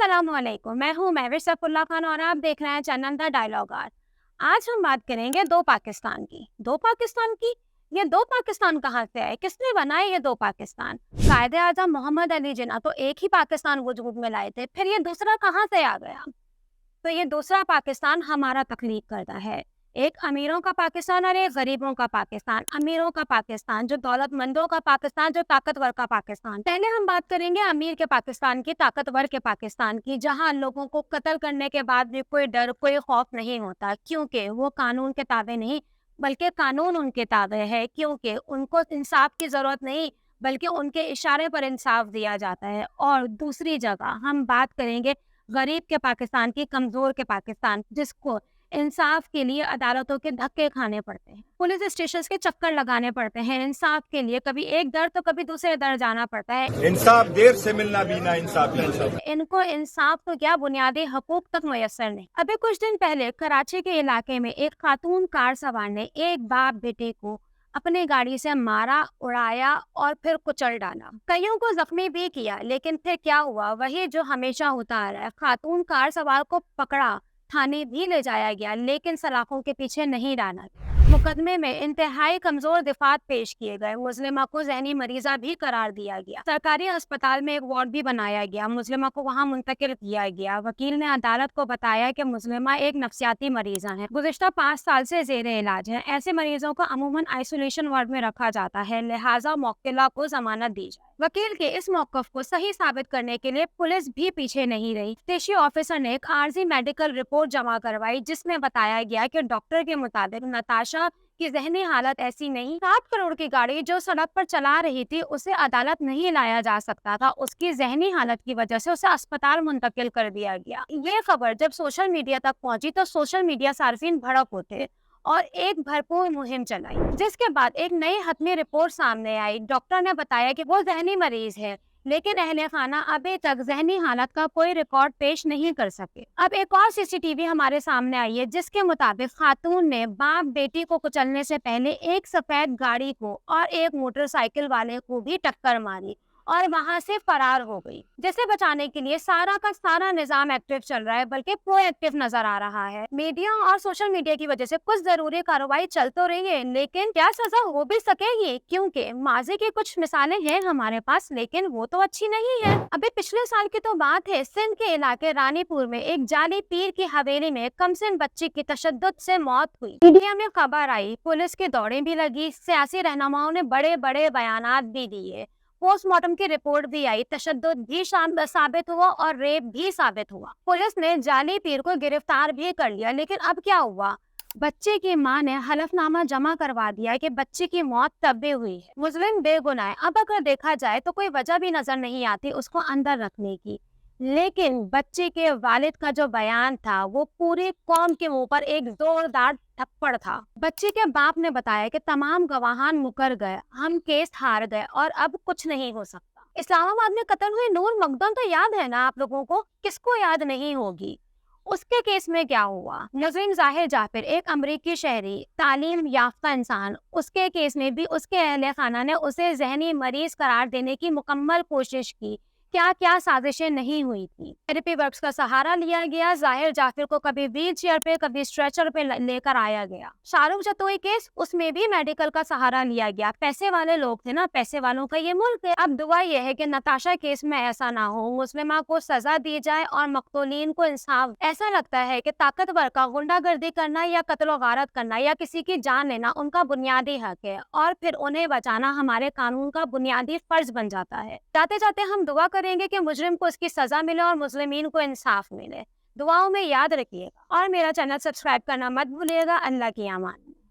अस्सलाम वालेकुम, मैं हूँ महविश सैफुल्लाह खान और आप देख रहे हैं चैनल द डायलॉग आर। आज हम बात करेंगे दो पाकिस्तान की। दो पाकिस्तान की? ये दो पाकिस्तान कहाँ से आए? किसने बनाए ये दो पाकिस्तान? कायदे आजम मोहम्मद अली जिन्ना तो एक ही पाकिस्तान वजूद में लाए थे, फिर ये दूसरा कहाँ से आ गया? तो ये दूसरा पाकिस्तान हमारा तख्लीक करता है। एक अमीरों का पाकिस्तान और एक गरीबों का पाकिस्तान। अमीरों का पाकिस्तान, जो दौलतमंदों का पाकिस्तान, जो ताकतवर का पाकिस्तान। पहले हम बात करेंगे अमीर के पाकिस्तान की, ताकतवर के पाकिस्तान की, जहां लोगों को कत्ल करने के बाद भी कोई डर, कोई खौफ नहीं होता, क्योंकि वो कानून के ताबे नहीं, बल्कि कानून उनके ताबे है, क्योंकि उनको इंसाफ की जरूरत नहीं, बल्कि उनके इशारे पर इंसाफ दिया जाता है। और दूसरी जगह हम बात करेंगे गरीब के पाकिस्तान की, कमजोर के पाकिस्तान, जिसको इंसाफ के लिए अदालतों के धक्के खाने पड़ते हैं, पुलिस स्टेशन के चक्कर लगाने पड़ते हैं इंसाफ के लिए। कभी एक दर तो कभी दूसरे दर जाना पड़ता है। इंसाफ देर से मिलना भी ना इंसाफ। इनको इंसाफ तो क्या, बुनियादी हकूक तक मुयस्सर नहीं। अभी कुछ दिन पहले कराची के इलाके में एक खातून कार सवार ने एक बाप बेटे को अपनी गाड़ी से मारा, उड़ाया और फिर कुचल डाला। कईयों को जख्मी भी किया, लेकिन फिर क्या हुआ? वही जो हमेशा होता आ रहा है। खातून कार सवार को पकड़ा, थाने भी ले जाया गया, लेकिन सलाखों के पीछे नहीं डाला। मुकदमे में इंतहाई कमजोर दिफात पेश किए गए। मुस्लिमा को जहनी मरीजा भी करार दिया गया। सरकारी अस्पताल में एक वार्ड भी बनाया गया। मुस्लिमा को वहां मुंतकिल किया गया। वकील ने अदालत को बताया कि मुस्लिमा एक नफ्सियाती मरीजा है, गुज़िश्ता 5 साल से ज़ेरे इलाज है। ऐसे मरीजों को अमूमन आइसोलेशन वार्ड में रखा जाता है, लिहाजा मौक्किला को जमानत दी जाए। वकील के इस मौकफ को सही साबित करने के लिए पुलिस भी पीछे नहीं रही। तफ्तीशी ऑफिसर ने एक आर्जी मेडिकल रिपोर्ट जमा करवाई, जिसमें बताया गया कि डॉक्टर के मुताबिक नताशा की जहनी हालत ऐसी नहीं। 7 करोड़ की गाड़ी जो सड़क पर चला रही थी, उसे अदालत नहीं लाया जा सकता था। उसकी जहनी हालत की वजह से उसे अस्पताल मुंतकिल कर दिया गया। ये खबर जब सोशल मीडिया तक पहुंची तो सोशल मीडिया सार्फिन भड़क उठे और एक भरपूर मुहिम चलाई, जिसके बाद एक नई हतमी रिपोर्ट सामने आई। डॉक्टर ने बताया कि वो जहनी मरीज है, लेकिन अहले खाना अभी तक जहनी हालत का कोई रिकॉर्ड पेश नहीं कर सके। अब एक और सीसीटीवी हमारे सामने आई है, जिसके मुताबिक खातून ने बाप बेटी को कुचलने से पहले एक सफेद गाड़ी को और एक मोटरसाइकिल वाले को भी टक्कर मारी और वहां से फरार हो गई। जिसे बचाने के लिए सारा का सारा निजाम एक्टिव चल रहा है, बल्कि प्रोएक्टिव नजर आ रहा है। मीडिया और सोशल मीडिया की वजह से कुछ जरूरी कार्रवाई चल तो रही है, लेकिन क्या सजा हो भी सकेगी? क्योंकि माजी की कुछ मिसालें हैं हमारे पास, लेकिन वो तो अच्छी नहीं है। अभी पिछले साल की तो बात है, सिंध के इलाके रानीपुर में एक जाली पीर की हवेली में कमसिन बच्ची की तशद्दुद से मौत हुई। मीडिया में खबर आई, पुलिस की दौड़ें भी लगी, सियासी रहनुमाओं ने बड़े बड़े बयानात भी दिए, पोस्टमार्टम की रिपोर्ट भी आई, तशद्दुद भी साबित हुआ और रेप भी साबित हुआ। पुलिस ने जाली पीर को गिरफ्तार भी कर लिया, लेकिन अब क्या हुआ? बच्चे की मां ने हलफनामा जमा करवा दिया कि बच्चे की मौत तब भी हुई है, मुस्लिम बेगुनाह है। अब अगर देखा जाए तो कोई वजह भी नजर नहीं आती उसको अंदर रखने की, लेकिन बच्चे के वालिद का जो बयान था वो पूरी कौम के मुंह पर एक जोरदार थप्पड़ था। बच्चे के बाप ने बताया कि तमाम गवाहान मुकर गए, हम केस हार गए और अब कुछ नहीं हो सकता। इस्लामाबाद में कत्ल हुए नूर मकदम तो याद है ना आप लोगों को? किसको याद नहीं होगी? उसके केस में क्या हुआ? नज़ीम ज़ाहिर जाफिर, एक अमरीकी शहरी, तालीम याफ्ता इंसान, उसके केस में भी उसके अहले खाना ने उसे जहनी मरीज करार देने की मुकम्मल कोशिश की। क्या क्या साजिशें नहीं हुई थी? थेरेपी वर्क्स का सहारा लिया गया। जाहिर जाफिर को कभी व्हील चेयर पे, कभी स्ट्रेचर पे लेकर आया गया। शाहरुख जतोई केस, उसमें भी मेडिकल का सहारा लिया गया। पैसे वाले लोग थे ना, पैसे वालों का ये मुल्क है। अब दुआ यह है कि नताशा केस में ऐसा ना हो, मुस्लिमा को सजा दी जाए और मकतूलीन को इंसाफ। ऐसा लगता है कि ताकतवर का गुंडागर्दी करना या कत्ल गारत करना या किसी की जान लेना उनका बुनियादी हक है, और फिर उन्हें बचाना हमारे कानून का बुनियादी फर्ज बन जाता है। जाते जाते हम दुआ करेंगे कि मुजरिम को उसकी सजा मिले और मुस्लिमीन को इंसाफ मिले। दुआओं में याद रखिएगा और मेरा चैनल सब्सक्राइब करना मत भूलिएगा। अल्लाह की अमान।